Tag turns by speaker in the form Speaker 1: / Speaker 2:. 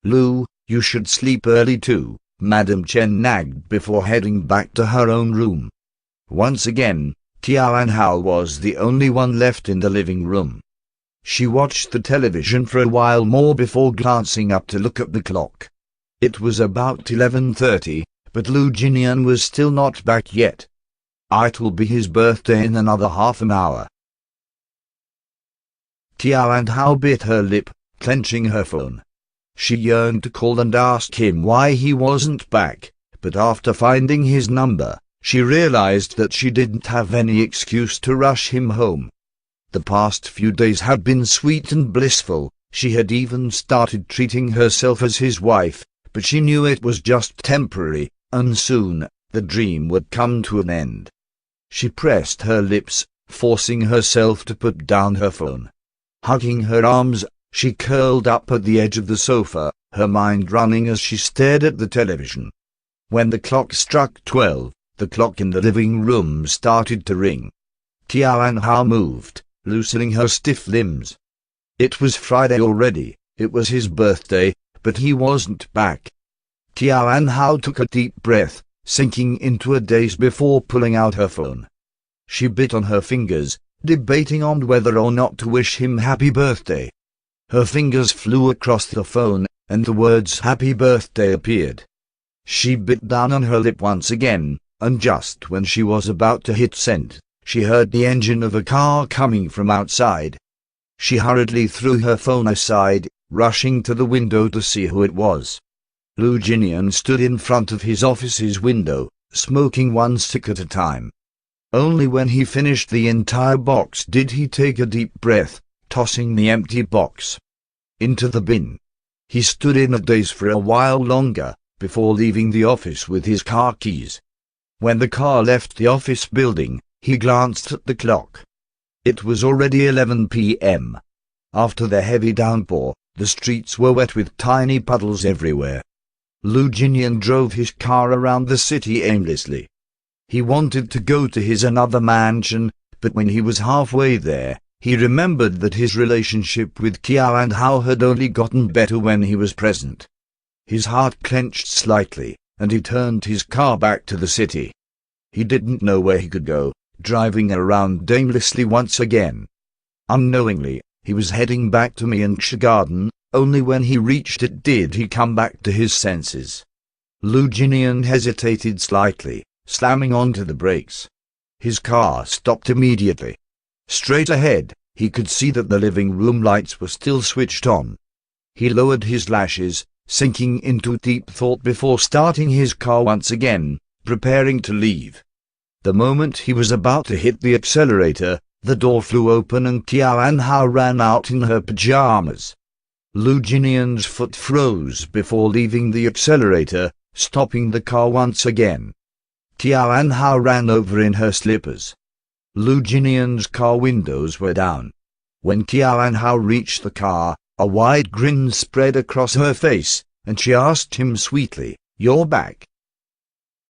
Speaker 1: Lu, you should sleep early too, Madam Chen nagged before heading back to her own room. Once again, Tianhao was the only one left in the living room. She watched the television for a while more before glancing up to look at the clock. It was about 11:30, but Lu Jinian was still not back yet. It'll be his birthday in another half an hour. Tianhao bit her lip, clenching her phone. She yearned to call and ask him why he wasn't back, but after finding his number, she realized that she didn't have any excuse to rush him home. The past few days had been sweet and blissful. She had even started treating herself as his wife, but she knew it was just temporary, and soon, the dream would come to an end. She pressed her lips, forcing herself to put down her phone. Hugging her arms, she curled up at the edge of the sofa, her mind running as she stared at the television. When the clock struck 12, the clock in the living room started to ring. Tianhao moved, loosening her stiff limbs. It was Friday already. It was his birthday, but he wasn't back. Tianhao took a deep breath, sinking into a daze before pulling out her phone. She bit on her fingers, debating on whether or not to wish him happy birthday. Her fingers flew across the phone, and the words happy birthday appeared. She bit down on her lip once again, and just when she was about to hit send, she heard the engine of a car coming from outside. She hurriedly threw her phone aside, rushing to the window to see who it was. Lu Jinian stood in front of his office's window, smoking one stick at a time. Only when he finished the entire box did he take a deep breath, tossing the empty box into the bin. He stood in a daze for a while longer, before leaving the office with his car keys. When the car left the office building, he glanced at the clock. It was already 11 p.m. After the heavy downpour, the streets were wet with tiny puddles everywhere. Lu Jinian drove his car around the city aimlessly. He wanted to go to his another mansion, but when he was halfway there, he remembered that his relationship with Tianhao had only gotten better when he was present. His heart clenched slightly, and he turned his car back to the city. He didn't know where he could go, driving around aimlessly once again. Unknowingly, he was heading back to Mianxia Garden. Only when he reached it did he come back to his senses. Lu Jinian hesitated slightly, slamming onto the brakes. His car stopped immediately. Straight ahead, he could see that the living room lights were still switched on. He lowered his lashes, sinking into deep thought before starting his car once again, preparing to leave. The moment he was about to hit the accelerator, the door flew open and Tianhao ran out in her pajamas. Lu Jinian's foot froze before leaving the accelerator, stopping the car once again. Tianhao ran over in her slippers. Lu Jinian's car windows were down. When Tianhao reached the car, a wide grin spread across her face, and she asked him sweetly, "You're back?"